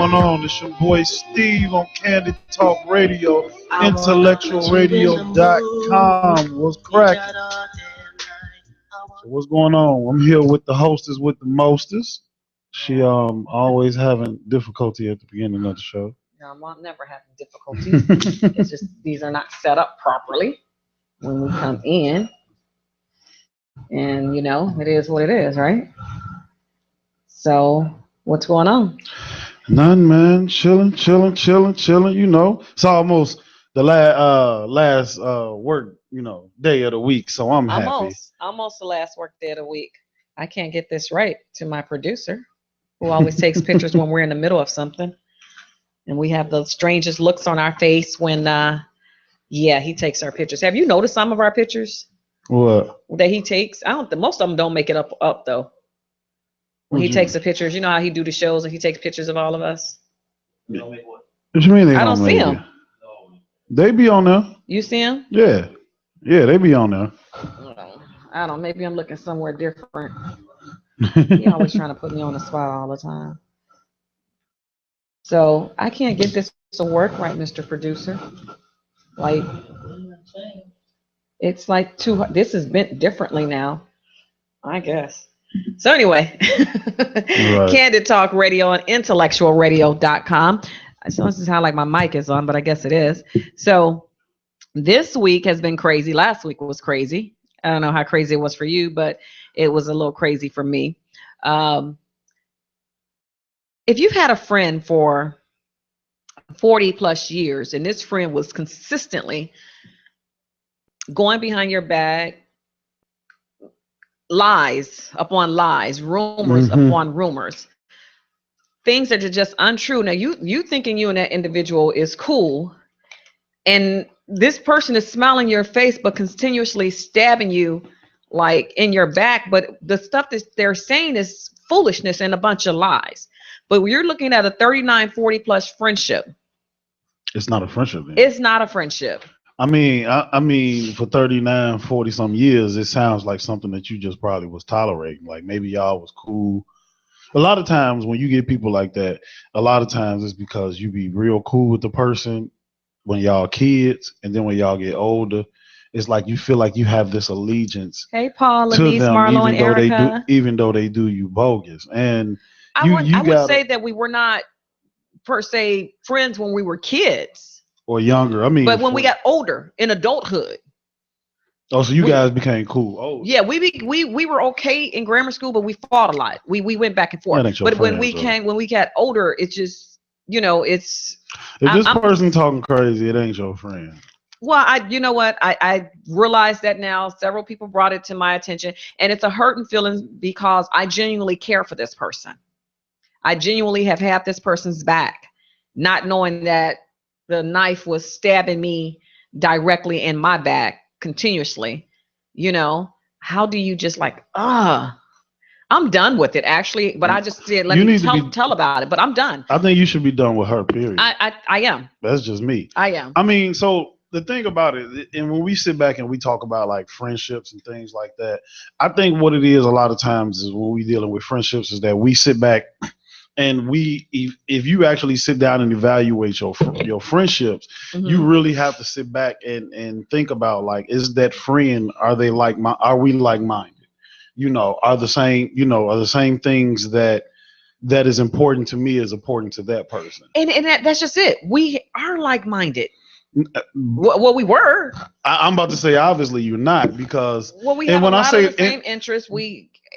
going on? It's your boy Steve on Candid Talk Radio, IntellectualRadio.com. What's cracking? So what's going on? I'm here with the hostess with the mostest. She always having difficulty at the beginning of the show. No, I'm never having difficulties. It's just these are not set up properly when we come in. And, you know, it is what it is, right? So, what's going on? Nothing, man. Chilling. You know, it's almost the last work, day of the week. So I'm happy. Almost the last work day of the week. I can't get this right to my producer, who always takes pictures when we're in the middle of something. And we have the strangest looks on our face when, he takes our pictures. Have you noticed some of our pictures? What? That he takes? Most of them don't make it up though. When he takes the pictures, you know how he do the shows and he takes pictures of all of us? What you mean I don't see him. They be on there. You see him? Yeah, they be on there. I don't know. Maybe I'm looking somewhere different. He always trying to put me on the spot all the time. So I can't get this to work right, Mr. Producer. Like, it's like this is bent differently now, I guess. So anyway, right. Candid Talk Radio on IntellectualRadio.com. So this is how like my mic is on, but I guess it is. So this week has been crazy. Last week was crazy. I don't know how crazy it was for you, but it was a little crazy for me. If you've had a friend for 40 plus years and this friend was consistently going behind your back, lies upon lies, rumors upon rumors, things that are just untrue. Now you thinking you and that individual is cool, and this person is smiling in your face but continuously stabbing you like in your back, but the stuff that they're saying is foolishness and a bunch of lies. But you're looking at a 39, 40 plus friendship. It's not a friendship, man. It's not a friendship. I mean, for 39, 40 some years, it sounds like something that you just probably was tolerating. Like maybe y'all was cool. A lot of times when you get people like that, a lot of times it's because you be real cool with the person when y'all kids, and then when y'all get older, it's like you feel like you have this allegiance. Hey, Paul, to Elise, them, Marlo, and Erica. Even though they do you bogus. And I would say that we were not per se friends when we were kids. Or younger. But when we got older in adulthood. Oh, so you guys became cool. Oh, yeah, we were okay in grammar school, but we fought a lot. We went back and forth. But when we got older, it's just it's. If this person talking crazy, it ain't your friend. Well, I realize that now. Several people brought it to my attention, and it's a hurting feeling because I genuinely care for this person. I genuinely have had this person's back, not knowing that the knife was stabbing me directly in my back continuously. How do you just like, I'm done with it actually, but I just said, let me tell about it, but I'm done. I think you should be done with her, period. I am. That's just me. I am. I mean, so the thing about it, and when we sit back and we talk about like friendships and things like that, I think what it is a lot of times is when we dealing with friendships is that we sit back and if you actually sit down and evaluate your friendships, you really have to sit back and think about like, is that friend, are we like-minded? Are the same things that is important to me is important to that person. And that's just it. We are like-minded. Well, we were. I'm about to say, obviously you're not, because we have a lot of the same interests.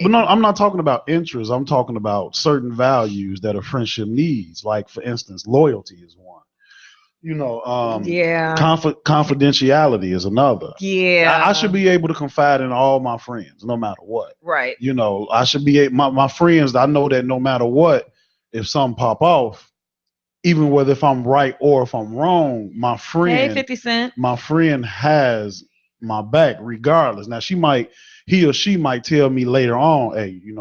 But no, I'm not talking about interests. I'm talking about certain values that a friendship needs. Like, for instance, loyalty is one. Confidentiality is another. Yeah. I should be able to confide in all my friends, no matter what. Right. I should be my friends. I know that no matter what, if something pop off, even whether if I'm right or if I'm wrong, my friend, hey, 50 Cent, my friend has my back regardless. Now he or she might tell me later on, hey, you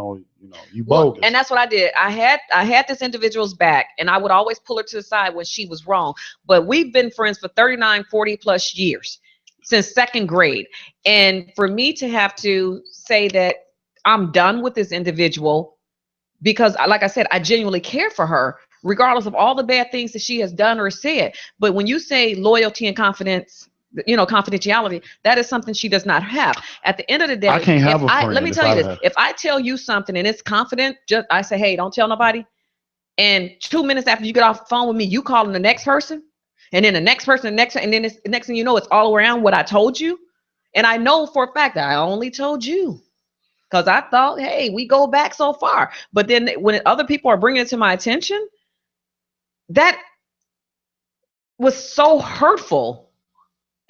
bogus. And that's what I did. I had this individual's back, and I would always pull her to the side when she was wrong. But we've been friends for 39, 40 plus years, since second grade. And for me to have to say that I'm done with this individual because, like I said, I genuinely care for her, regardless of all the bad things that she has done or said. But when you say loyalty and confidence, confidentiality, that is something she does not have. At the end of the day, I can't have a friend. let me tell you this: if I tell you something and it's confident, just I say, hey, don't tell nobody. And 2 minutes after you get off the phone with me, you calling the next person, and then the next person, and then the next thing you know, it's all around what I told you. And I know for a fact that I only told you because I thought, hey, we go back so far. But then when other people are bringing it to my attention, that was so hurtful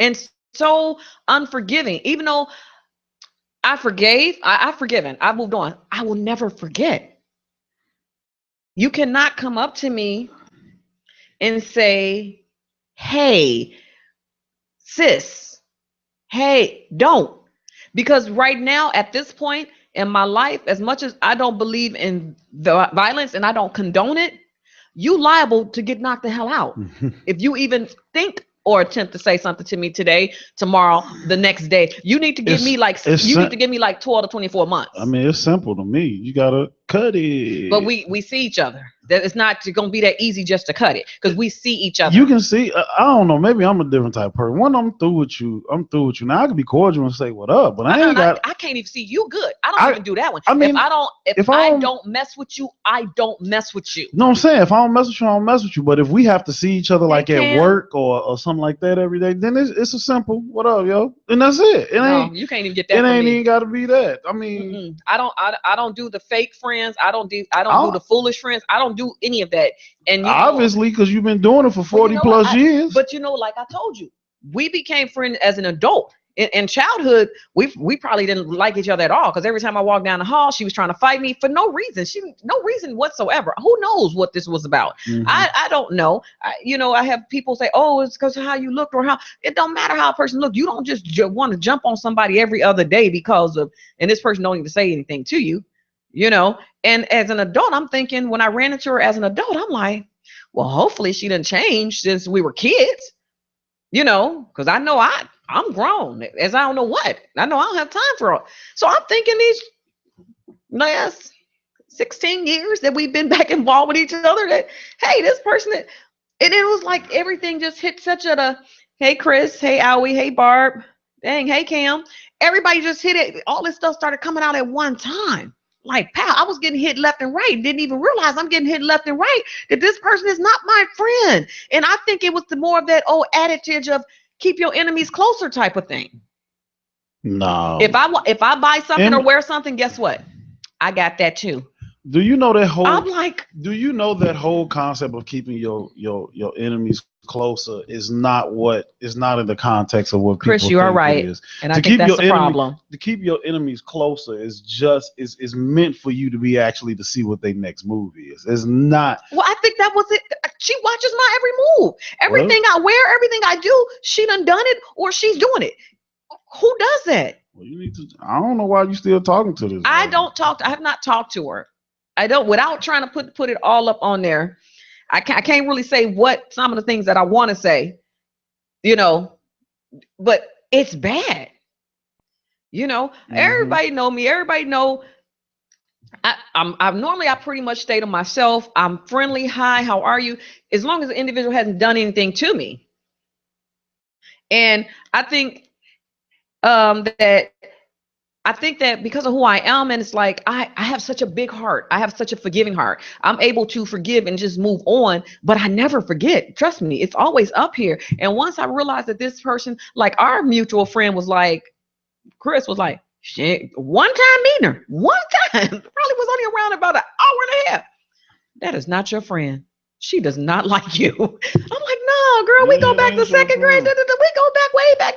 and so unforgiving. Even though I forgave, I've forgiven, I moved on. I will never forget. You cannot come up to me and say, hey, sis, hey, don't. Because right now, at this point in my life, as much as I don't believe in the violence and I don't condone it, you liable to get knocked the hell out. If you even think or attempt to say something to me today, tomorrow, the next day, you need to give me like 12 to 24 months. I mean, it's simple to me. You gotta cut it. But we see each other. That it's not going to be that easy just to cut it because we see each other. You can see. I don't know. Maybe I'm a different type of person. When I'm through with you, I'm through with you. Now I can be cordial and say what up, but I can't even see you good. I don't even do that one. I mean, if I don't mess with you, I don't mess with you. You know what I'm saying? If I don't mess with you, I don't mess with you. But if we have to see each other like at work or something like that every day, then it's a simple what up, yo, and that's it. You can't even get that. It ain't even got to be that. I mean, I don't do the fake friends. I don't do the foolish friends. I don't do any of that. And obviously, because you've been doing it for 40 plus years. But like I told you, we became friends as an adult. In childhood, we probably didn't like each other at all because every time I walked down the hall, she was trying to fight me for no reason. No reason whatsoever. Who knows what this was about? Mm-hmm. I don't know. I have people say, "Oh, it's because of how you looked or how." It don't matter how a person looked. You don't just want to jump on somebody every other day because of, and this person don't even say anything to you. And as an adult, I'm thinking when I ran into her as an adult, I'm like, well, hopefully she didn't change since we were kids. Because I know I'm grown as I don't know what. I know I don't have time for it. So I'm thinking these last 16 years that we've been back involved with each other that, hey, this person, and it was like everything just hit such a, hey, Chris, hey, Owie, hey, Barb, dang, hey, Cam. Everybody just hit it. All this stuff started coming out at one time. Like, pow, I was getting hit left and right. Didn't even realize I'm getting hit left and right, that this person is not my friend. And I think it was the more of that old adage of keep your enemies closer type of thing. No. If I buy something or wear something, guess what? I got that too. Do you know that whole? I'm like, do you know that whole concept of keeping your enemies closer is not in the context of what Chris, people you think are right, it is. and I think that's the problem. To keep your enemies closer is meant for you to be actually to see what their next move is. It's not. Well, I think that was it. She watches my every move, everything I wear, everything I do. She done it, or she's doing it. Who does that? Well, you need to. I don't know why you still talking to this. I have not talked to her. I don't, without trying to put it all up on there. I can't really say what some of the things that I want to say, but it's bad. Everybody know me. Everybody know I pretty much stay to myself. I'm friendly. Hi, how are you? As long as the individual hasn't done anything to me. And I think that because of who I am, and it's like I have such a big heart. I have such a forgiving heart. I'm able to forgive and just move on, but I never forget. Trust me, it's always up here. And once I realized that this person, like our mutual friend was like, Chris was like, shit, one time meeting her. One time. Probably was only around about an hour and a half. That is not your friend. She does not like you. I'm like, no, girl, we go back to second grade. We go back way back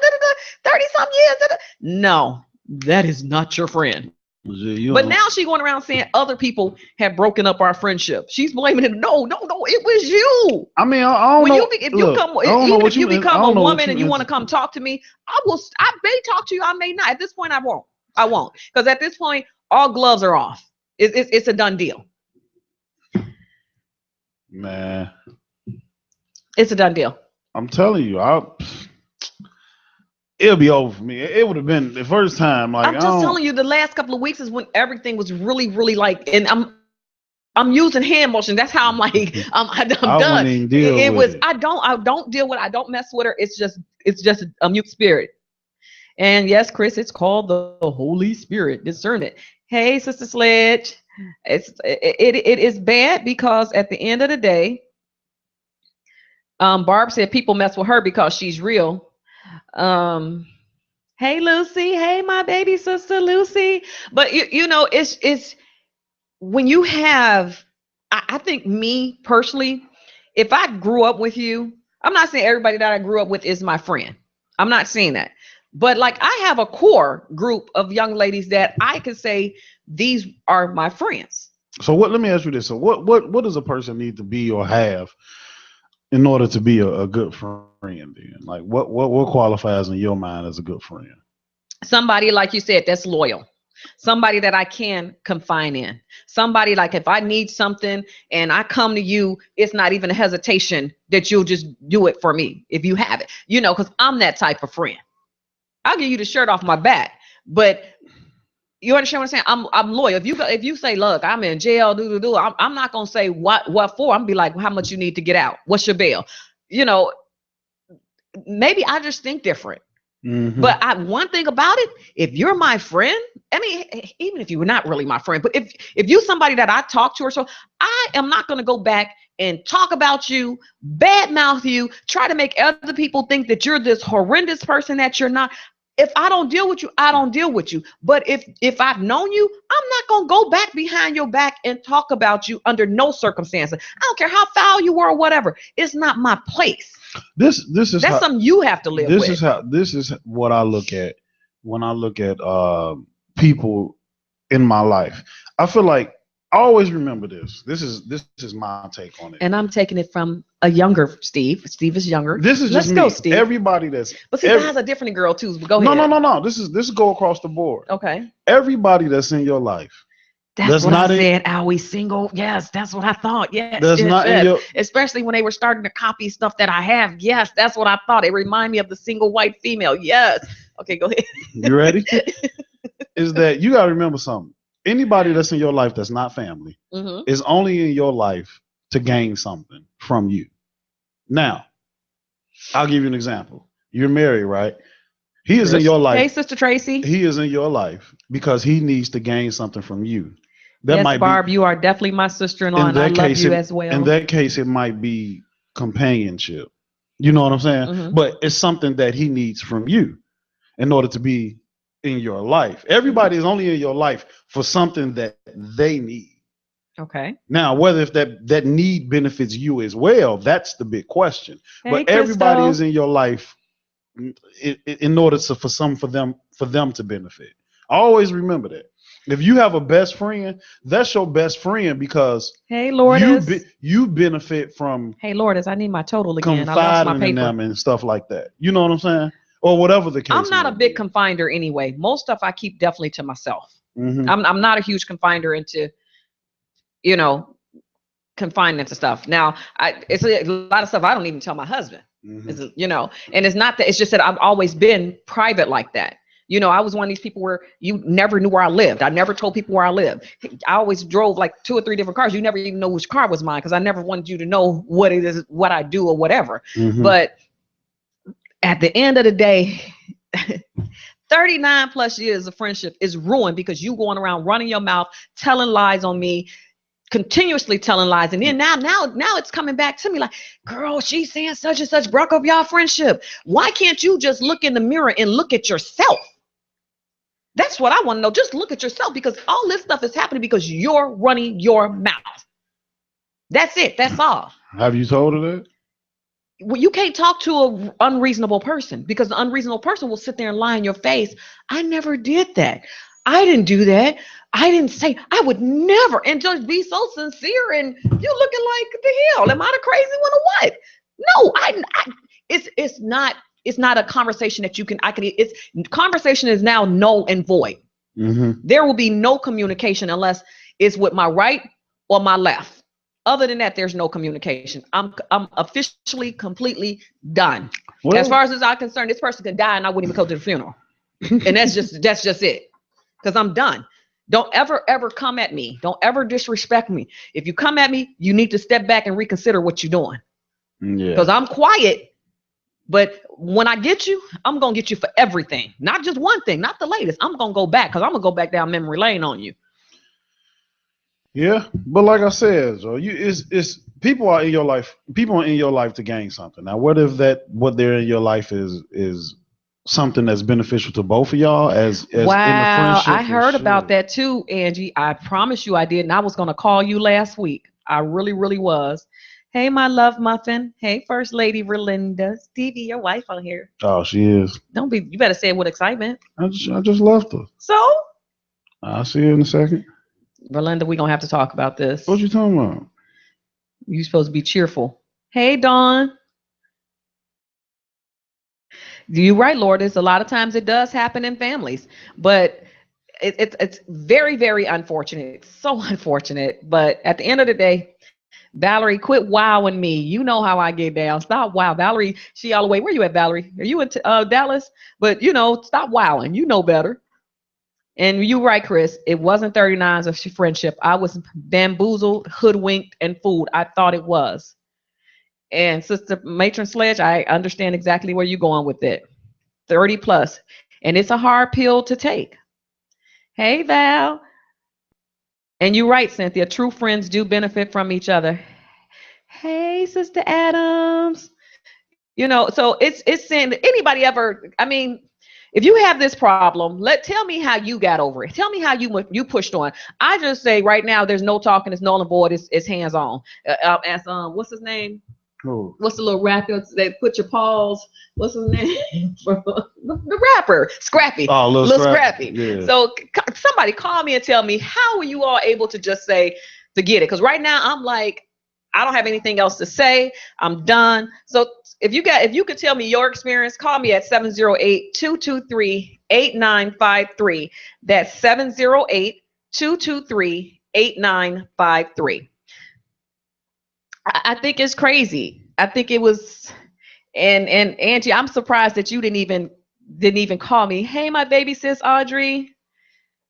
30-something years. No. That is not your friend. But now she's going around saying other people have broken up our friendship. She's blaming it. No, it was you. I mean, I don't know. If you become a woman and you want to come talk to me, I may talk to you. I may not. At this point, I won't. Because at this point, all gloves are off. It's a done deal. Man. It's a done deal. I'm telling you, it'll be over for me. It would have been the first time. Like, I'm just telling you, the last couple of weeks is when everything was really, really like, and I'm using hand motion. That's how I'm like, I'm done. Wouldn't even deal with it. I don't deal with, I don't mess with her. It's just a mute spirit. And yes, Chris, it's called the Holy Spirit discernment. Hey, Sister Sledge. It is bad because at the end of the day, Barb said people mess with her because she's real. Hey, Lucy. Hey, my baby sister, Lucy. But you know, it's when you have, I think me personally, if I grew up with you, I'm not saying everybody that I grew up with is my friend. I'm not saying that. But like I have a core group of young ladies that I can say these are my friends. So let me ask you this. So what does a person need to be or have in order to be a good friend then? Like what qualifies in your mind as a good friend? Somebody, like you said, that's loyal. Somebody that I can confide in. Somebody like if I need something and I come to you, it's not even a hesitation that you'll just do it for me if you have it. You know, because I'm that type of friend. I'll give you the shirt off my back, but you understand what I'm saying? I'm loyal. If you say, look, I'm in jail, I'm not gonna say what for. I'm gonna be like, how much you need to get out? What's your bail? You know, maybe I just think different. Mm-hmm. But one thing about it, if you're my friend, I mean, even if you were not really my friend, but if you're somebody that I talk to or so, I am not going to go back and talk about you, badmouth you, try to make other people think that you're this horrendous person that you're not. If I don't deal with you, I don't deal with you. But if I've known you, I'm not going to go back behind your back and talk about you under no circumstances. I don't care how foul you were or whatever. It's not my place. This is that's something you have to live with. This is what I look at when I look at people in my life. I feel like I always remember this. This is my take on it. And I'm taking it from a younger Steve. Steve is younger. This is just Let's go, Steve. Everybody that's but see, that's a different girl too. But go ahead. No. This is go across the board. Okay. Everybody that's in your life. That's what I said. Are we single? Yes, that's what I thought. Yes, especially when they were starting to copy stuff that I have. Yes, that's what I thought. It reminded me of the single white female. Yes. Okay, go ahead. You ready? Is that you gotta remember something. Anybody that's in your life that's not family is only in your life to gain something from you. Now, I'll give you an example. You're married, right? He is in your life. Hey, Sister Tracy. He is in your life because he needs to gain something from you. That yes, Barb, you are definitely my sister-in-law, and I love you as well. In that case, it might be companionship. You know what I'm saying? But it's something that he needs from you in order to be in your life. Everybody is only in your life for something that they need. Okay. Now, whether if that need benefits you as well, that's the big question. Hey, but Crystal. Everybody is in your life in order for them to benefit. I always remember that. If you have a best friend, that's your best friend because hey, Lourdes, you benefit from. Hey, Lourdes, I need my total again. I lost my paper. In them and stuff like that. You know what I'm saying? Or whatever the case. I'm not a big confider anyway. Most stuff I keep definitely to myself. I'm not a huge confider into, confinement to stuff. Now, it's a lot of stuff I don't even tell my husband. And it's not that. It's just that I've always been private like that. I was one of these people where you never knew where I lived. I never told people where I lived. I always drove like 2 or 3 different cars. You never even know which car was mine because I never wanted you to know what it is, what I do or whatever. But at the end of the day, 39 plus years of friendship is ruined because you going around running your mouth, telling lies on me, continuously telling lies. And then now it's coming back to me like, girl, she's saying such and such broke up y'all friendship. Why can't you just look in the mirror and look at yourself? That's what I want to know. Just look at yourself because all this stuff is happening because you're running your mouth. That's it. That's all. Have you told her that? Well, you can't talk to an unreasonable person because the unreasonable person will sit there and lie in your face. I never did that. I didn't do that. I didn't say. I would never. And just be so sincere and you looking like the hell. Am I the crazy one or what? No, it's not a conversation that conversation is now null and void. There will be no communication unless it's with my right or my left. Other than that, there's no communication. I'm officially completely done. Well, as far as I'm concerned, this person could die and I wouldn't even go to the funeral. And that's just it. Because I'm done. Don't ever come at me. Don't ever disrespect me. If you come at me, you need to step back and reconsider what you're doing. Yeah. Because I'm quiet, but when I get you, I'm going to get you for everything. Not just one thing, not the latest. I'm going to go back because I'm going to go back down memory lane on you. Yeah, but like I said, so it's people are in your life. People are in your life to gain something. Now, what if what they're in your life is something that's beneficial to both of y'all as in the Wow, friendship? I heard about that too, Angie. I promise you I did. And I was going to call you last week. I really, really was. Hey, my love muffin. Hey, First Lady Verlinda. Stevie, your wife on here. Oh, she is. You better say it with excitement. I just left her. So? I'll see you in a second. Verlinda, we're going to have to talk about this. What you talking about? You're supposed to be cheerful. Hey, Dawn. You're right, Lourdes. A lot of times it does happen in families, but it's very, very unfortunate. So unfortunate. But at the end of the day, Valerie, quit wowing me. You know how I get down. Stop wow. Valerie, she all the way. Where you at, Valerie? Are you in Dallas? But, stop wowing. You know better. And you're right, Chris. It wasn't 39s of friendship. I was bamboozled, hoodwinked, and fooled. I thought it was. And Sister Matron Sledge, I understand exactly where you're going with it. 30 plus. And it's a hard pill to take. Hey, Val. And you're right, Cynthia. True friends do benefit from each other. Hey, Sister Adams. So it's saying that anybody ever, if you have this problem, tell me how you got over it. Tell me how you pushed on. I just say right now, there's no talking, it's null and void, it's hands on. As what's his name? Cool. What's the little rapper that put your paws? What's his name? The rapper, Scrappy. Oh, little Scrappy. Yeah. So somebody call me and tell me, how are you all able to just say, forget it? Because right now I'm like, I don't have anything else to say. I'm done. So if you could tell me your experience, call me at 708-223-8953. That's 708-223-8953. I think it's crazy. I think it was, and Angie, I'm surprised that you didn't even call me. Hey, my baby sis Audrey.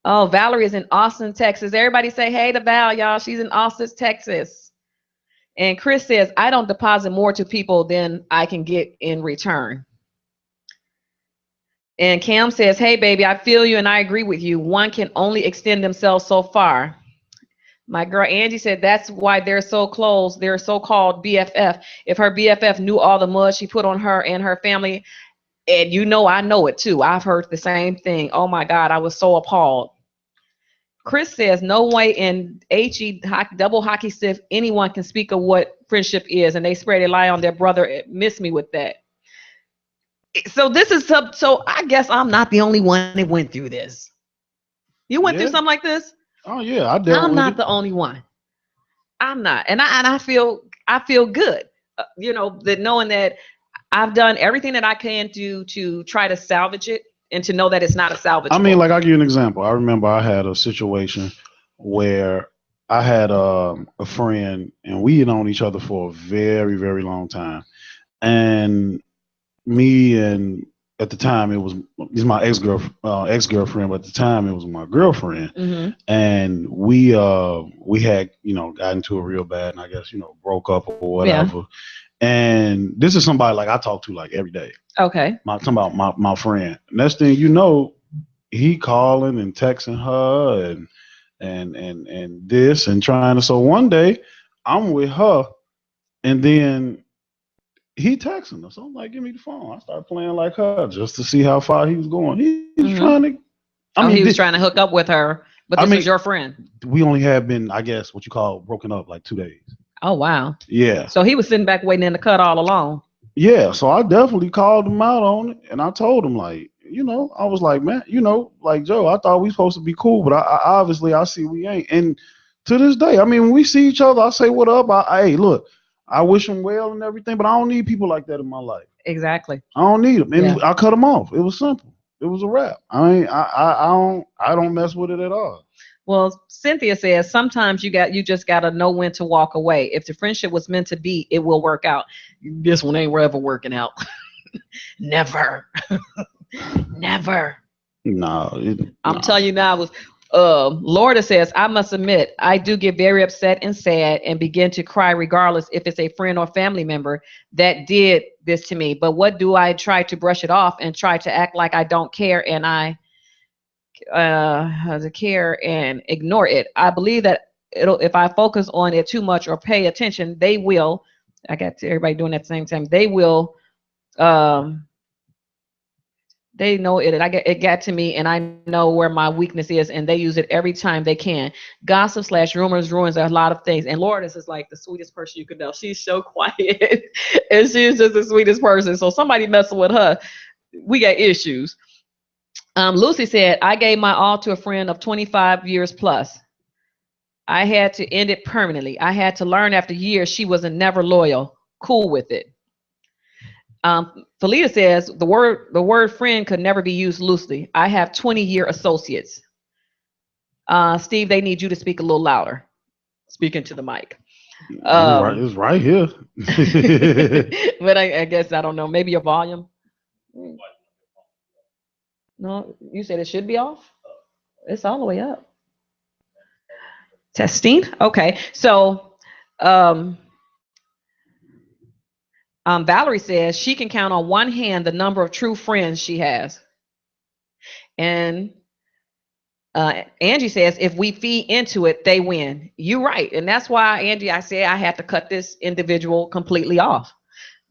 Oh, Valerie is in Austin, Texas. Everybody say hey to Val, y'all. She's in Austin, Texas. And Chris says, I don't deposit more to people than I can get in return. And Cam says, hey, baby, I feel you and I agree with you. One can only extend themselves so far. My girl Angie said, that's why they're so close. They're so-called BFF. If her BFF knew all the mud she put on her and her family, and I know it too. I've heard the same thing. Oh, my God, I was so appalled. Chris says, no way in HE double hockey stick anyone can speak of what friendship is, and they spread a lie on their brother. Miss me with that. So so I guess I'm not the only one that went through this. You went through something like this? Oh yeah, I'm not the only one. I'm not, and I feel good, that knowing that I've done everything that I can do to try to salvage it. And to know that it's not a salvage. Like I'll give you an example. I remember I had a situation where I had a friend and we had known each other for a very, very long time. And me and at the time he's my ex-girlfriend, but at the time it was my girlfriend. Mm-hmm. And we had, got into it real bad and I guess, broke up or whatever. Yeah. And this is somebody like I talk to like every day. Okay. Talking about my friend. Next thing you know, he calling and texting her and this and trying to. So one day I'm with her and then he texting her. So I'm like, give me the phone. I started playing like her just to see how far he was going. He was trying to. He was trying to hook up with her, but this was your friend. We only have been, I guess, what you call broken up like 2 days. Oh, wow. Yeah. So he was sitting back waiting in the cut all along. Yeah. So I definitely called him out on it. And I told him, like, I was like, man, like, Joe, I thought we supposed to be cool, but I obviously I see we ain't. And to this day, when we see each other, I say, what up? Hey, look, I wish him well and everything, but I don't need people like that in my life. Exactly. I don't need them. And I cut them off. It was simple. It was a wrap. I don't mess with it at all. Well, Cynthia says sometimes you just got to know when to walk away. If the friendship was meant to be, it will work out. This one ain't ever working out. Never. Never. No. I'm telling you now, Lorda says, I must admit, I do get very upset and sad and begin to cry regardless if it's a friend or family member that did this to me. But what do I try to brush it off and try to act like I don't care and I care and ignore it? I believe that if I focus on it too much or pay attention, they will. I got everybody doing that at the same time. They will. They know it. It got to me, and I know where my weakness is, and they use it every time they can. Gossip / rumors ruins a lot of things. And Lourdes is like the sweetest person you could know. She's so quiet, and she's just the sweetest person. So somebody messing with her, we got issues. Lucy said, I gave my all to a friend of 25 years plus. I had to end it permanently. I had to learn after years she was never loyal. Cool with it. Felita says the word friend could never be used loosely. I have 20-year associates. Steve, they need you to speak a little louder. Speaking to the mic. It's right here. But I guess I don't know. Maybe your volume. No, you said it should be off. It's all the way up. Testing. Okay, so. Valerie says she can count on one hand the number of true friends she has. And Angie says, if we feed into it, they win. You're right. And that's why, Angie, I say I had to cut this individual completely off.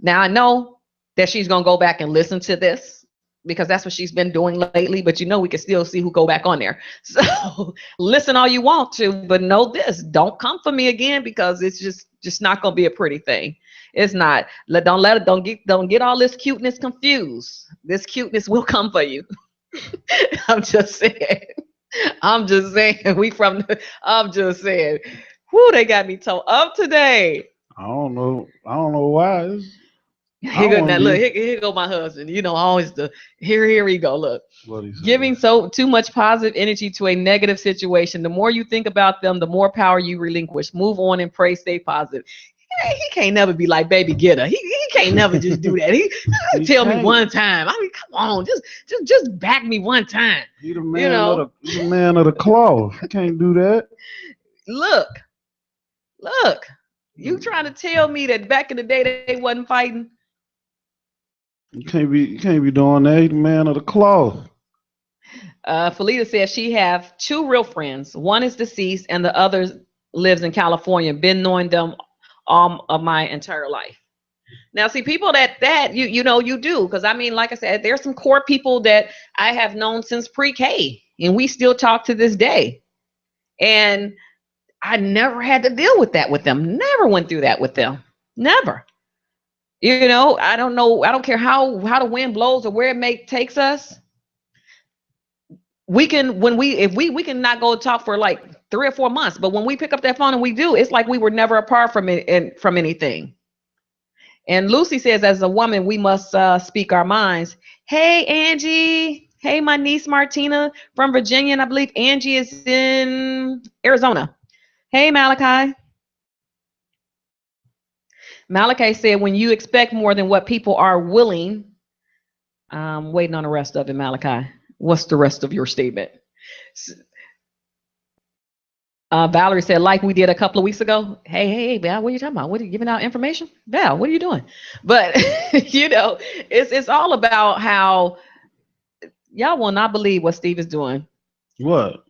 Now, I know that she's going to go back and listen to this because that's what she's been doing lately. But, we can still see who go back on there. So listen all you want to, but know this. Don't come for me again because it's just not going to be a pretty thing. It's not. Don't get all this cuteness confused. This cuteness will come for you. I'm just saying. I'm just saying. I'm just saying. Whoo, they got me toe up today. I don't know why. Here go my husband. Always here we go. Look. Giving too much positive energy to a negative situation. The more you think about them, the more power you relinquish. Move on and pray, stay positive. He can't never be like, baby, get her. He can't never just do that. He tell me one time. I mean, come on, just back me one time. He the man of the cloth. He can't do that. Look. You trying to tell me that back in the day they wasn't fighting? You can't be doing that. He the man of the cloth. Felita says she have 2 real friends. One is deceased, and the other lives in California. Been knowing them all of my entire life. Now, see, people that you do, because I mean, like I said, there's some core people that I have known since pre-K, and we still talk to this day. And I never had to deal with that with them. Never went through that with them. Never. I don't know. I don't care how the wind blows or where it takes us. We can we can not go talk for like 3 or 4 months, but when we pick up that phone and we do, it's like we were never apart from it and from anything. And Lucy says, as a woman, we must speak our minds. Hey, Angie. Hey, my niece Martina from Virginia, and I believe Angie is in Arizona. Hey, Malachi. Malachi said, when you expect more than what people are willing, I'm waiting on the rest of it, Malachi. What's the rest of your statement? Valerie said, like we did a couple of weeks ago. Hey, Val, what are you talking about? What are you giving out information? Val, what are you doing? But, it's all about how y'all will not believe what Steve is doing. What?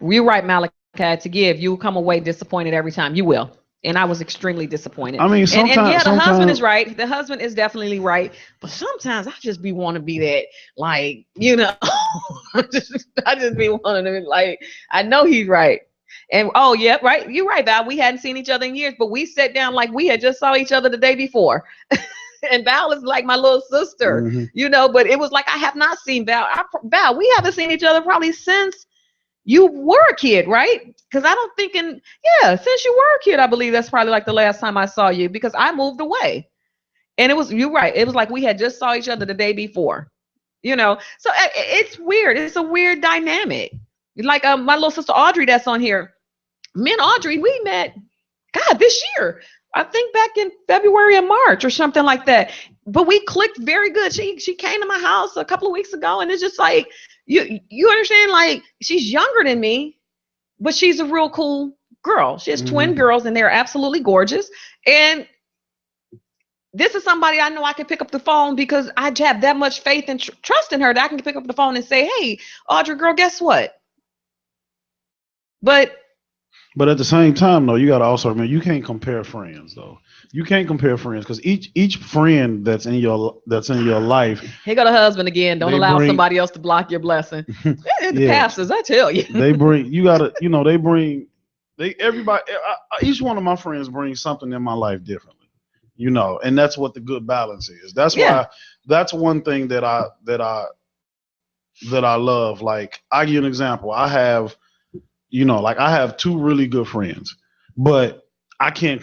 You're right, Malachi, to give. You will come away disappointed every time. You will. And I was extremely disappointed. I mean, sometimes the husband is right. The husband is definitely right. But sometimes I just want to be that, like, I just be wanting to, like, I know he's right. And yeah, right. You're right, Val. We hadn't seen each other in years, but we sat down like we had just saw each other the day before. And Val is like my little sister, but it was like I have not seen Val. Val, we haven't seen each other probably since you were a kid, right? Because I don't think since you were a kid, I believe that's probably like the last time I saw you because I moved away. And you're right. It was like we had just saw each other the day before, So it's weird. It's a weird dynamic. Like my little sister Audrey that's on here. Me and Audrey, we met, this year. I think back in February and March or something like that. But we clicked very good. She came to my house a couple of weeks ago, and it's just like, You understand? Like, she's younger than me, but she's a real cool girl. She has twin girls, and they're absolutely gorgeous. And this is somebody I know I can pick up the phone because I have that much faith and trust in her that I can pick up the phone and say, "Hey, Audrey, girl, guess what?" But at the same time, though, you got to also remember you can't compare friends, though. You can't compare friends because each friend that's in your life, here go the husband again. Don't allow somebody else to block your blessing. The pastors, I tell you, they bring. You gotta, they bring. Everybody. Each one of my friends brings something in my life differently, and that's what the good balance is. That's why. That's one thing that I love. Like, I give you an example. I have. I have two really good friends, but I can't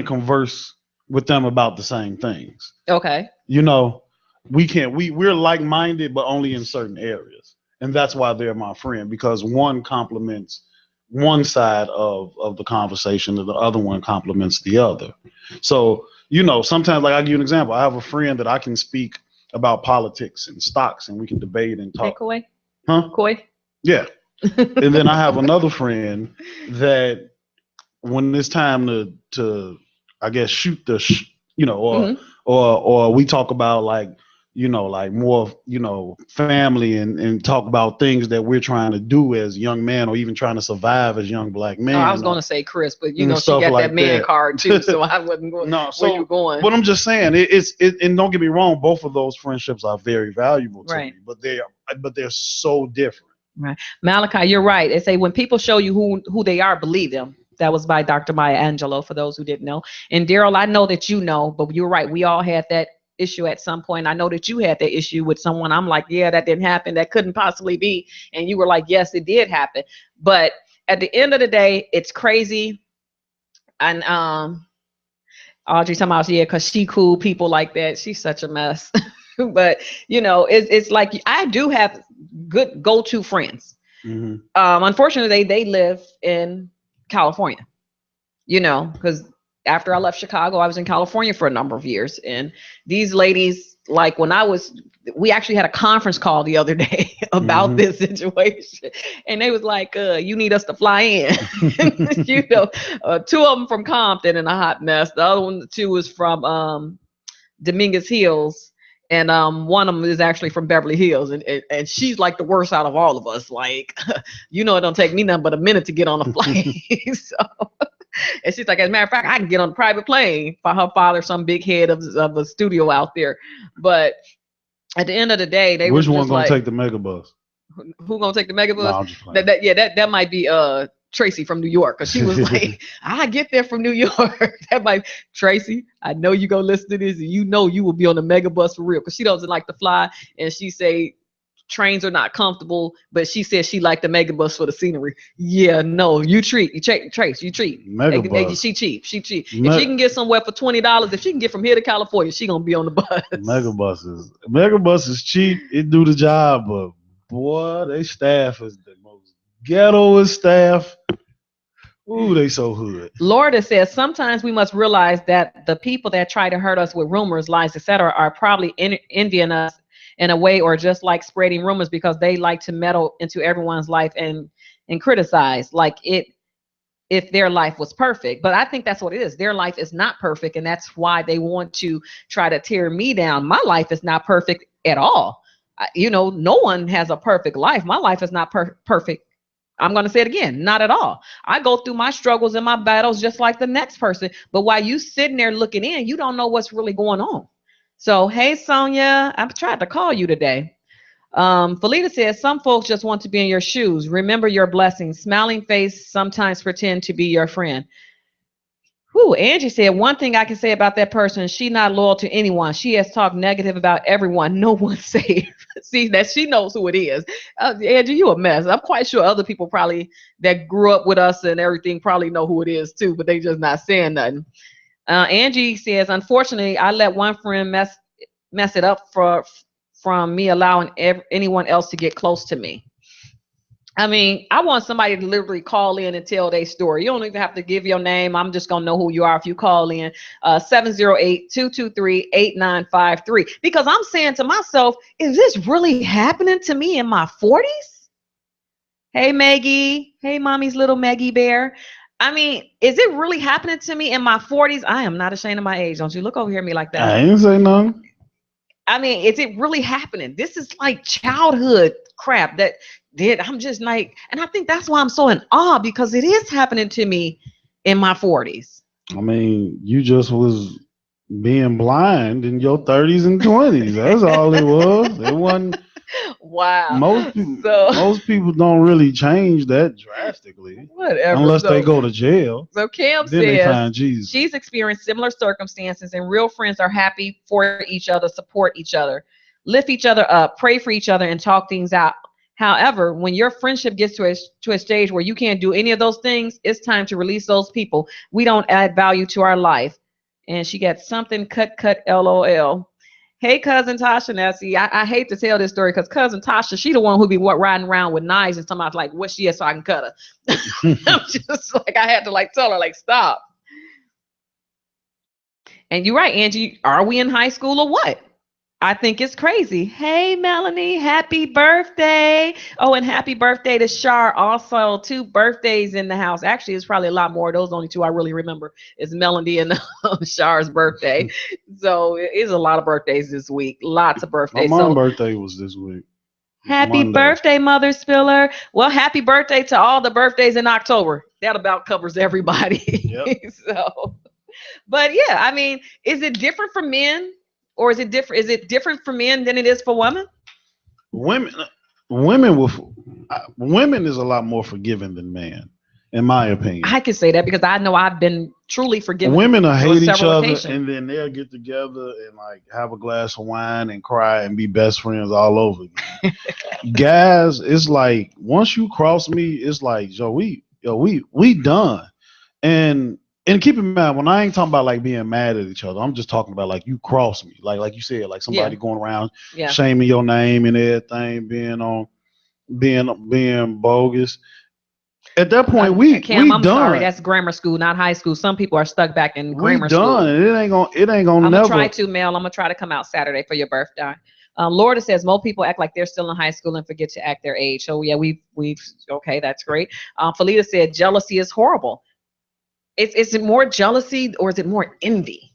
converse with them about the same things. Okay. We can't. We're like-minded, but only in certain areas, and that's why they're my friend, because one complements one side of the conversation, and the other one complements the other. So sometimes, like, I give you an example. I have a friend that I can speak about politics and stocks, and we can debate and talk. Hey, Coy. Huh? Coy. Yeah. And then I have another friend that when it's time to I guess shoot the or we talk about like more family and talk about things that we're trying to do as young men, or even trying to survive as young black men. Oh, I was going to say Chris, but she got like that man card too, so I wasn't going. No, so where you going? But I'm just saying and don't get me wrong, both of those friendships are very valuable to me, but they're so different. Right. Malachi, you're right. They say when people show you who they are, believe them. That was by Dr. Maya Angelou, for those who didn't know. And Daryl, I know that you know, but you're right. We all had that issue at some point. I know that you had that issue with someone. I'm like, yeah, that didn't happen. That couldn't possibly be. And you were like, yes, it did happen. But at the end of the day, it's crazy. And Audrey talking about, yeah, because she cool, people like that. She's such a mess. But it's like I do have good go-to friends. Unfortunately, they live in California. Because after I left Chicago, I was in California for a number of years, and these ladies, like we actually had a conference call the other day about this situation, and they was like, "You need us to fly in." Two of them from Compton in a hot mess. The other two was from Dominguez Hills. And one of them is actually from Beverly Hills, and she's like the worst out of all of us. Like, it don't take me nothing but a minute to get on a flight. So, and she's like, as a matter of fact, I can get on a private plane. For her father, some big head of a studio out there. But at the end of the day, they which one gonna take the megabus? Who gonna take the megabus? No, I'm just playing. That might be Tracy from New York, because she was like, I get there from New York. That might Tracy, I know you gonna listen to this, and you will be on the megabus for real, because she doesn't like to fly, and she say trains are not comfortable, but she says she liked the megabus for the scenery. Yeah, no, Trace, you treat. Megabus. She cheap. If she can get somewhere for $20, if she can get from here to California, she gonna be on the bus. Megabus is cheap. It do the job, but boy, they staff is the most ghetto staff. Ooh, they so hood. Lorda says, sometimes we must realize that the people that try to hurt us with rumors, lies, etc., are probably envying us in a way, or just like spreading rumors because they like to meddle into everyone's life and criticize like if their life was perfect. But I think that's what it is. Their life is not perfect, and that's why they want to try to tear me down. My life is not perfect at all. No one has a perfect life. My life is not perfect. I'm going to say it again, not at all. I go through my struggles and my battles just like the next person. But while you sitting there looking in, you don't know what's really going on. So, hey, Sonia, I've tried to call you today. Felita says, some folks just want to be in your shoes. Remember your blessings. Smiling face sometimes pretend to be your friend. Whew, Angie said, one thing I can say about that person, she's not loyal to anyone. She has talked negative about everyone. No one's safe. See, that she knows who it is. Angie, you a mess. I'm quite sure other people probably that grew up with us and everything probably know who it is too, but they just not saying nothing. Angie says, unfortunately, I let one friend mess it up from me allowing anyone else to get close to me. I mean, I want somebody to literally call in and tell their story. You don't even have to give your name. I'm just going to know who you are if you call in 708-223-8953. Because I'm saying to myself, is this really happening to me in my 40s? Hey, Maggie. Hey, mommy's little Maggie bear. I mean, is it really happening to me in my 40s? I am not ashamed of my age. Don't you look over here at me like that. I ain't say nothing. I mean, is it really happening? This is like childhood crap that did. I'm just like, and I think that's why I'm so in awe because it is happening to me in my 40s. I mean, you just was being blind in your 30s and 20s. That's all it was. It wasn't. Wow. Most people, So most people don't really change that drastically whatever. unless they go to jail. So Kim Then they says find Jesus. she's experienced similar circumstances and real friends are happy for each other, support each other, lift each other up, pray for each other, and talk things out. However, when your friendship gets to a stage where you can't do any of those things, it's time to release those people. We don't add value to our life. And she got something cut, LOL. Hey, cousin Tasha. Now, see, I hate to tell this story because cousin Tasha, she the one who be riding around with knives and somebody's like, what she is so I can cut her. I'm just like, I had to like tell her, like, stop. And you're right, Angie. Are we in high school or what? I think it's crazy. Hey, Melanie, happy birthday. Oh, and happy birthday to Shar. Also, 2 birthdays in the house. Actually, it's probably a lot more. Those only 2 I really remember is Melanie and Shar's birthday. So it is a lot of birthdays this week. Lots of My birthdays. mom's So birthday was this week. happy Monday. birthday, Mother Spiller. Well, happy birthday to all the birthdays in October. That about covers everybody. Yep. So, but yeah, I mean, is it different for men? Or is it different? Is it different for men than it is for women? Women, women is a lot more forgiving than men, in my opinion. I can say that because I know I've been truly forgiven. Women will on hate each several other, occasions. and then they'll get together and like have a glass of wine and cry and be best friends all over again. Guys, it's like once you cross me, it's like we done. And keep in mind, when I ain't talking about like being mad at each other, I'm just talking about like you cross me, like you said, like somebody Yeah. going around Yeah. shaming your name and everything, being bogus. At that point, Cam, I'm done. sorry. That's grammar school, not high school. Some people are stuck back in We grammar done. school. It ain't gonna I'm never. gonna try to, Mel. I'm gonna try to come out Saturday for your birthday. Lorda says most people act like they're still in high school and forget to act their age. So yeah, we've okay, that's great. Felita said jealousy is horrible. Is it more jealousy or is it more envy?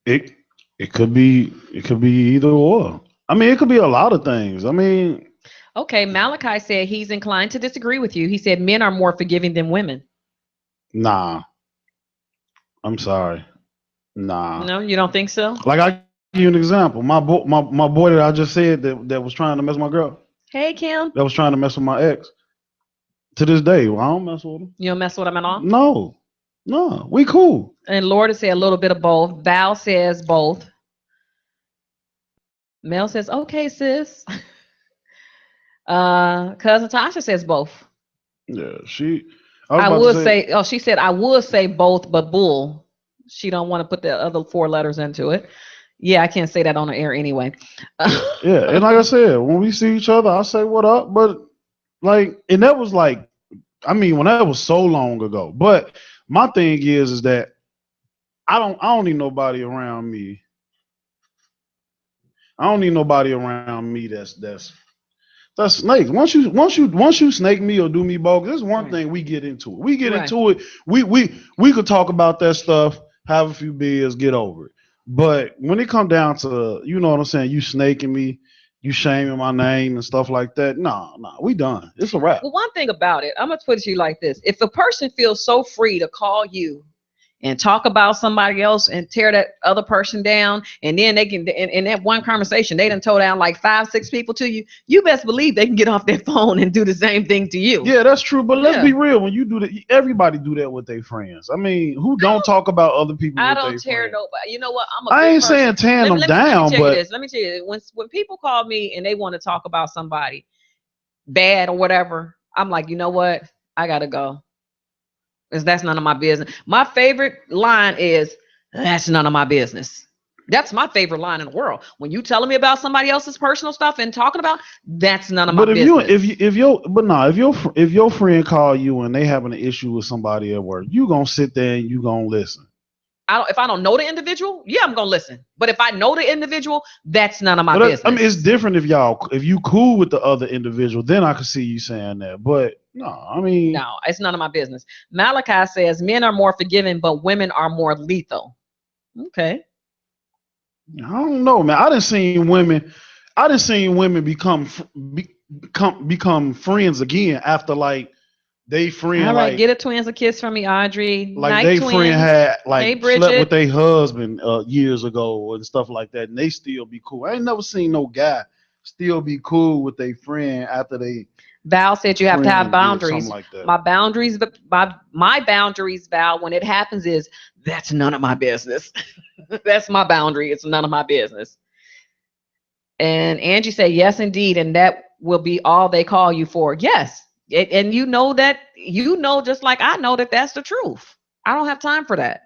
It it could be either or. I mean, it could be a lot of things. I mean, Okay, Malachi said he's inclined to disagree with you. He said men are more forgiving than women. nah. I'm sorry. Nah. No, you don't think so? Like I give you an example. My boy that I just said that was trying to mess with my girl, Hey, Kim. that was trying to mess with my ex. To this day, well, I don't mess with him. You don't mess with him at all? No, we cool. And Lorda said a little bit of both. Val says both. Mel says, okay, sis. Cousin Tasha says both. Yeah, she. I I was would about to say, oh, she said I would say both, but bull. She don't want to put the other 4 letters into it. Yeah, I can't say that on the air anyway. yeah, and like I said, when we see each other, I say what up. But like, and that was like, I mean, when that was so long ago. But my thing is that I don't need nobody around me. I don't need nobody around me that's snakes. Once you snake me or do me bogus, this is one Right. thing we get into it. We get Right. into it. We could talk about that stuff, have a few beers, get over it. But when it come down to, you know what I'm saying, you snaking me, you shaming my name and stuff like that, nah, we done. It's a wrap. Well, one thing about it, I'm gonna put it to you like this: if a person feels so free to call you and talk about somebody else and tear that other person down, and then they can in that one conversation they done told down like 5-6 people to you, you best believe they can get off their phone and do the same thing to you. Yeah, that's true. But let's Yeah. be real. When you do that, everybody do that with their friends. I mean, who don't talk about other people I with don't their tear friends? nobody. You know what? I'm a I good ain't person. saying tearing them Let down, me tell you but this. Let me tell you, when people call me and they want to talk about somebody bad or whatever, I'm like, you know what? I gotta go. Because that's none of my business. My favorite line is, that's none of my business. That's my favorite line in the world. When you telling me about somebody else's personal stuff and talking about, that's none of my But business. if your friend call you and they having an issue with somebody at work, you gonna sit there and you gonna listen. If I don't know the individual, yeah, I'm gonna listen. But if I know the individual, that's none of my But business. I mean, it's different if you cool with the other individual, then I can see you saying that. But no, I mean, No, it's none of my business. Malachi says men are more forgiving, but women are more lethal. Okay. I don't know, man. I didn't seen women become friends again after like they friend All right, like get a twins a kiss from me, Audrey. like Night they friend twins. had Hey, like slept with Bridget. their husband years ago and stuff like that, and they still be cool. I ain't never seen no guy still be cool with their friend after they Val said you have to have friend did something boundaries. like that. My boundaries, but my boundaries, Val, when it happens is that's none of my business. That's my boundary. It's none of my business. And Angie said, yes, indeed. And that will be all they call you for. Yes. And you know that, just like I know that that's the truth. I don't have time for that.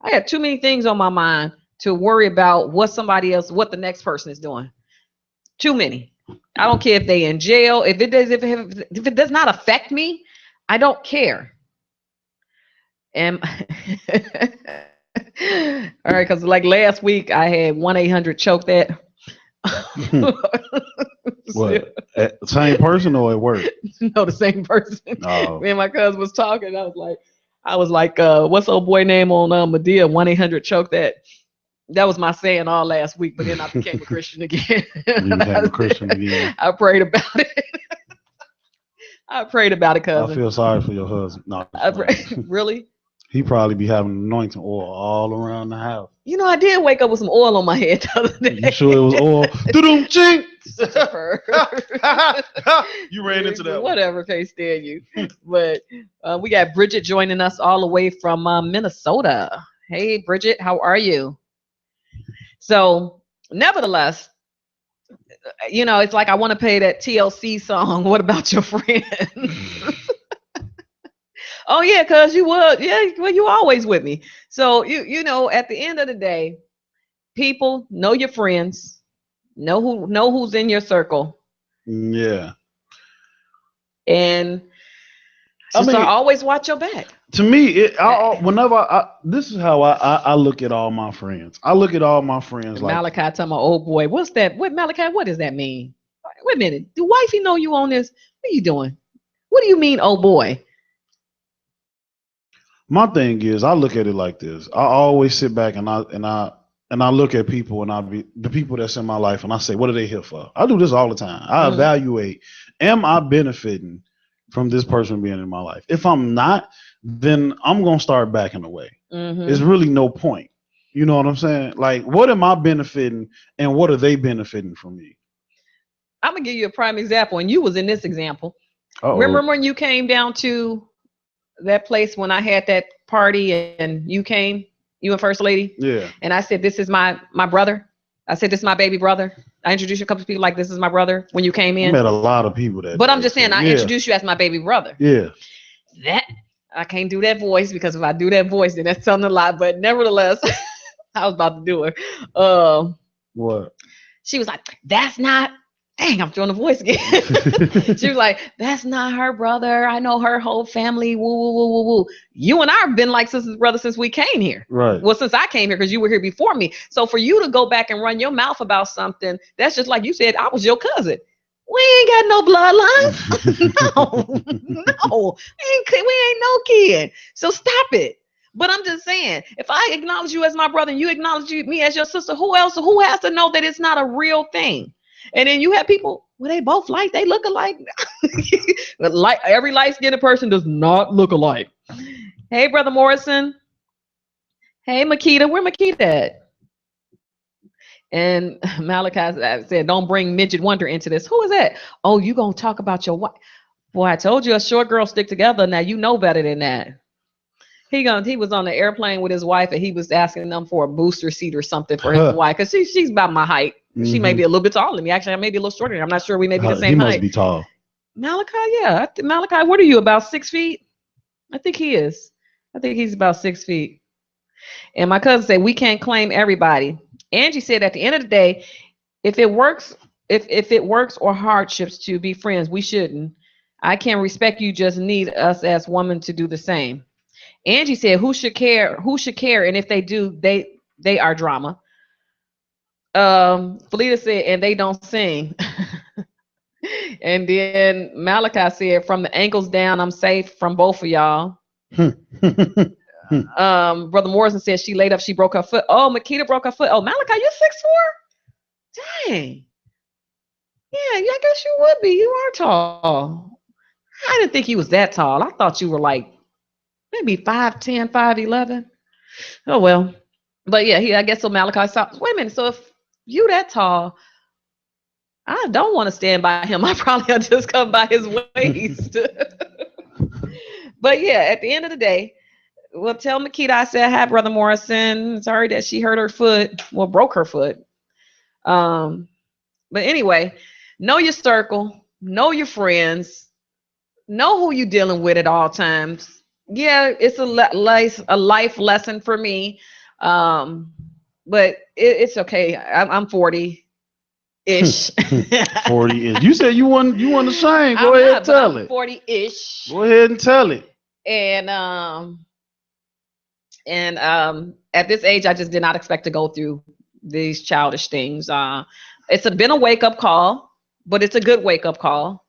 I got too many things on my mind to worry about what the next person is doing. Too many. I don't care if they in jail. If it does not affect me, I don't care. And all right, because like last week I had 1-800 choke that. What? Same person or at work? No, the same person. Oh. Me and my cousin was talking. I was like, what's old boy name on Medea? 1-800 choke that. That was my saying all last week, but then I became a Christian again. You became a Christian again. I prayed about it. I prayed about it, cousin. I feel sorry for your husband. No, really? He probably be having anointing oil all around the house. I did wake up with some oil on my head the other day. You sure it was oil? Doo-doo, ching! You ran into that. Whatever, can't stand you. But we got Bridget joining us all the way from Minnesota. Hey, Bridget, how are you? So, nevertheless, it's like I want to play that TLC song. What about your friend? Oh yeah, cause you would. Yeah, well, you always with me. So at the end of the day, people know your friends, know who's in your circle. Yeah. And I always watch your back. To me, this is how I look at all my friends. I look at all my friends like Malachi talking about, oh boy, what's that? What Malachi? What does that mean? Wait a minute. Do wifey know you on this? What are you doing? What do you mean, oh boy? My thing is, I look at it like this. I always sit back and I look at people and the people that's in my life and I say, what are they here for? I do this all the time. I evaluate, am I benefiting from this person being in my life? If I'm not, then I'm going to start backing away. There's really no point. You know what I'm saying? Like, what am I benefiting and what are they benefiting from me? I'm going to give you a prime example. And you was in this example. Remember when you came down to that place when I had that party and you came, you and First Lady? Yeah. And I said, this is my brother. I said, this is my baby brother. I introduced you a couple of people like, this is my brother when you came in. I met a lot of people that. But I'm just saying, I introduced you as my baby brother. Yeah. That, I can't do that voice because if I do that voice, then that's telling a lie. But nevertheless, I was about to do it. What? She was like, that's not, dang, I'm doing the voice again. She was like, that's not her brother. I know her whole family. Woo, woo, woo, woo, woo. You and I have been like sisters and brothers since we came here. Right. Well, since I came here, because you were here before me. So for you to go back and run your mouth about something, that's just like you said, I was your cousin. We ain't got no bloodline. No. We ain't no kid. So stop it. But I'm just saying, if I acknowledge you as my brother and you acknowledge me as your sister, who has to know that it's not a real thing? And then you have people, well, they both they look alike. Like every light-skinned person does not look alike. Hey, Brother Morrison. Hey, Makita. Where Makita at? And Malachi said, don't bring Midget Wonder into this. Who is that? Oh, you going to talk about your wife. Boy, I told you a short girl stick together. Now you know better than that. He was on the airplane with his wife and he was asking them for a booster seat or something for his wife. Because she's about my height. She may be a little bit taller than me. Actually, I may be a little shorter than her. I'm not sure. We may be the same height. He must be tall. Malachi, yeah. Malachi, what are you, about 6 feet? I think he is. I think he's about 6 feet. And my cousin said, we can't claim everybody. Angie said at the end of the day, if it works, if it works or hardships to be friends, we shouldn't. I can respect you, just need us as women to do the same. Angie said, who should care? Who should care? And if they do, they are drama. Felita said, and they don't sing. And then Malachi said, from the ankles down, I'm safe from both of y'all. Brother Morrison said she laid up, she broke her foot. Oh, Makita broke her foot. Oh, Malachi, you're 6'4"? Dang. Yeah, I guess you would be. You are tall. I didn't think you was that tall. I thought you were like maybe 5'10", 5'11". Oh well. But yeah, I guess so Malachi saw. Wait a minute. So if you that tall, I don't want to stand by him. I probably will just come by his waist. But yeah, at the end of the day, well, tell Makita I said hi, Brother Morrison. Sorry that she hurt her foot. Well, broke her foot. But anyway, know your circle, know your friends, know who you're dealing with at all times. Yeah, it's a life lesson for me. But it's okay. I'm 40 ish. 40 ish. You said you want to sing. Go I'm ahead, not, tell I'm it. 40 ish. Go ahead and tell it. And at this age, I just did not expect to go through these childish things. Been a wake up call, but it's a good wake up call.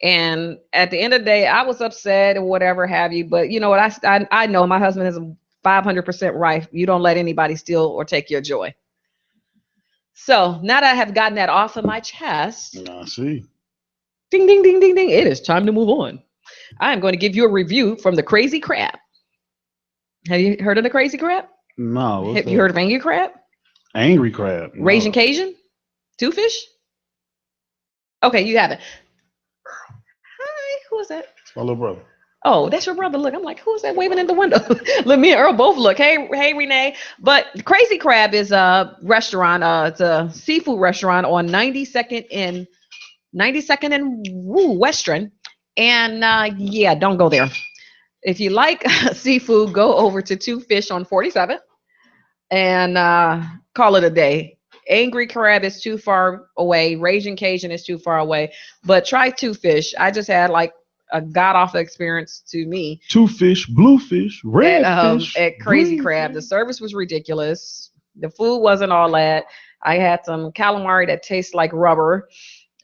And at the end of the day, I was upset or whatever have you. But you know what? I know my husband is 500% right. You don't let anybody steal or take your joy. So now that I have gotten that off of my chest, I see. Ding, ding, ding, ding, ding. It is time to move on. I am going to give you a review from the Crazy Crab. Have you heard of the Crazy Crab? No. Have you heard of Angry Crab? Angry Crab. No. Raging Cajun? Two Fish? Okay, you have it. Hi, who is that? It's my little brother. Oh, that's your brother. Look, I'm like, who is that waving in the window? Let me and Earl both look. Hey, Renee. But Crazy Crab is a restaurant. It's a seafood restaurant on 92nd and Western. And yeah, don't go there. If you like seafood, go over to Two Fish on 47th and call it a day. Angry Crab is too far away. Raging Cajun is too far away. But try Two Fish. I just had like a god-awful experience to me. Two fish, blue fish, red fish. At Crazy Crab. The service was ridiculous. The food wasn't all that. I had some calamari that tastes like rubber.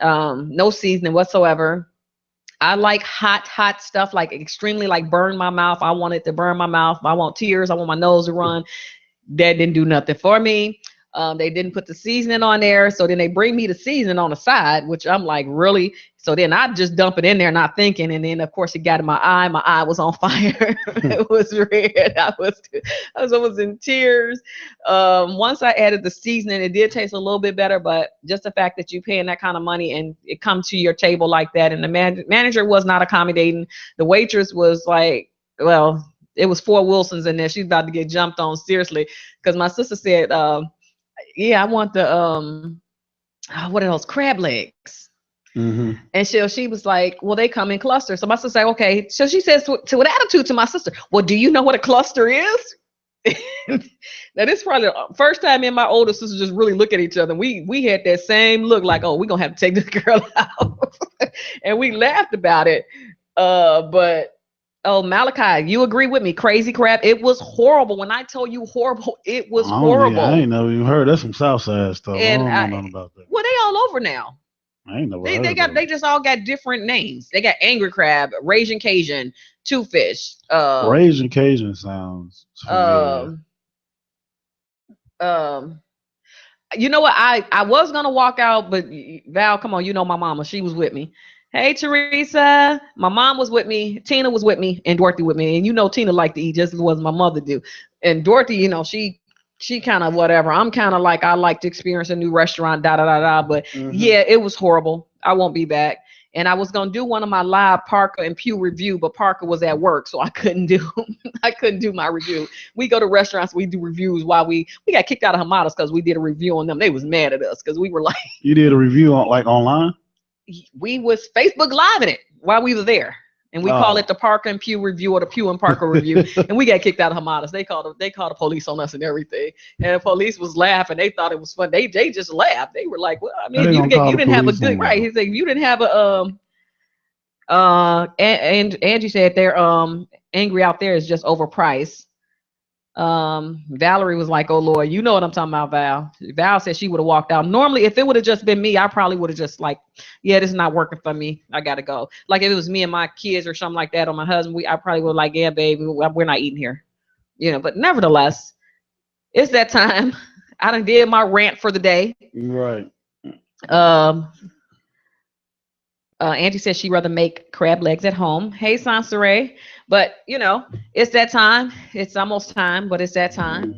No seasoning whatsoever. I like hot stuff, like extremely like burn my mouth. I want it to burn my mouth. I want tears. I want my nose to run. That didn't do nothing for me. They didn't put the seasoning on there. So then they bring me the seasoning on the side, which I'm like, really? So then I just dump it in there, not thinking. And then, of course, it got in my eye. My eye was on fire. It was red. I was in tears. Once I added the seasoning, it did taste a little bit better. But just the fact that you're paying that kind of money and it comes to your table like that. And the manager was not accommodating. The waitress was like, well, it was 4 Wilsons in there. She's about to get jumped on, seriously. Because my sister said, yeah, I want the what else? Crab legs. Mm-hmm. And she was like, well, they come in clusters. So my sister said, okay. So she says to an attitude to my sister, well, do you know what a cluster is? Now this is probably the first time me and my older sister just really look at each other. We had that same look like, oh, we're gonna have to take this girl out. And we laughed about it. But oh, Malachi, you agree with me? Crazy Crab. It was horrible. When I tell you horrible, it was horrible. I ain't never even heard. That's some Southside stuff. And I don't know nothing about that. Well, they all over now. I ain't never They just all got different names. They got Angry Crab, Raging Cajun, Two Fish. Raging Cajun sounds familiar. You know what? I was gonna walk out, but Val, come on, you know my mama. She was with me. Hey, Teresa. My mom was with me. Tina was with me, and Dorothy with me. And you know, Tina liked to eat just as well as my mother do. And Dorothy, you know, she kind of whatever. I'm kind of like, I like to experience a new restaurant, But yeah, it was horrible. I won't be back. And I was gonna do one of my live Parker and Pew review, but Parker was at work, so I couldn't do my review. We go to restaurants, we do reviews while we got kicked out of Hamadas because we did a review on them. They was mad at us because we were like, you did a review on like online? We was Facebook Live in it while we were there. And we call it the Parker and Pew review or the Pew and Parker review. And we got kicked out of Hamadas. They called the police on us and everything. And the police was laughing. They thought it was fun. They just laughed. They were like, well, I mean, you didn't have a good right. He said you didn't have a and Angie said they're angry out there is just overpriced. Valerie was like, oh Lord, you know what I'm talking about, Val. Val said she would have walked out. Normally, if it would have just been me, I probably would have just like, yeah, this is not working for me. I gotta go. Like if it was me and my kids or something like that, or my husband, I probably would like, yeah, baby, we're not eating here. You know, but nevertheless, it's that time. I done did my rant for the day. Right. Angie says she'd rather make crab legs at home. Hey, Sansaray. But, you know, it's that time. It's almost time, but it's that time.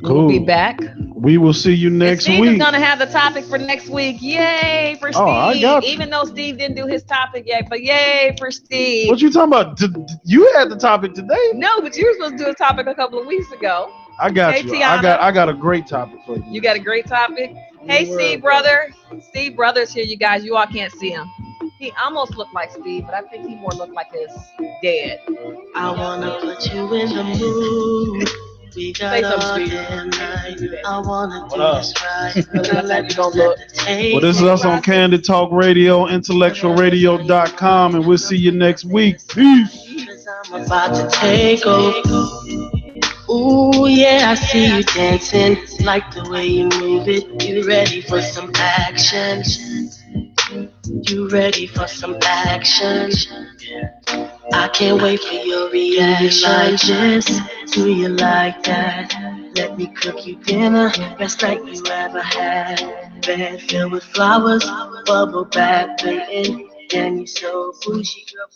Cool. We'll be back. We will see you next week. Steve is going to have the topic for next week. Yay for Steve. I got you. Even though Steve didn't do his topic yet, but yay for Steve. What you talking about? You had the topic today? No, but you were supposed to do a topic a couple of weeks ago. I got you. Tiana. I got a great topic for you. You got a great topic? Hey, Steve brother. Steve brother's here, you guys. You all can't see him. He almost looked like Steve, but I think he more looked like his dad. I wanna put you in the mood. We got all damn night. I wanna do this right. Well, this is us on Candid Talk Radio, IntellectualRadio.com, and we'll see you next week. Peace. I'm about to take over. Ooh, yeah, I see you dancing. Like the way you move it. You ready for some action? You ready for some action? I can't wait for your reaction. Do you like that? Let me cook you dinner, best night you ever had. Bed filled with flowers, bubble bath waiting, and you so bougie, girl.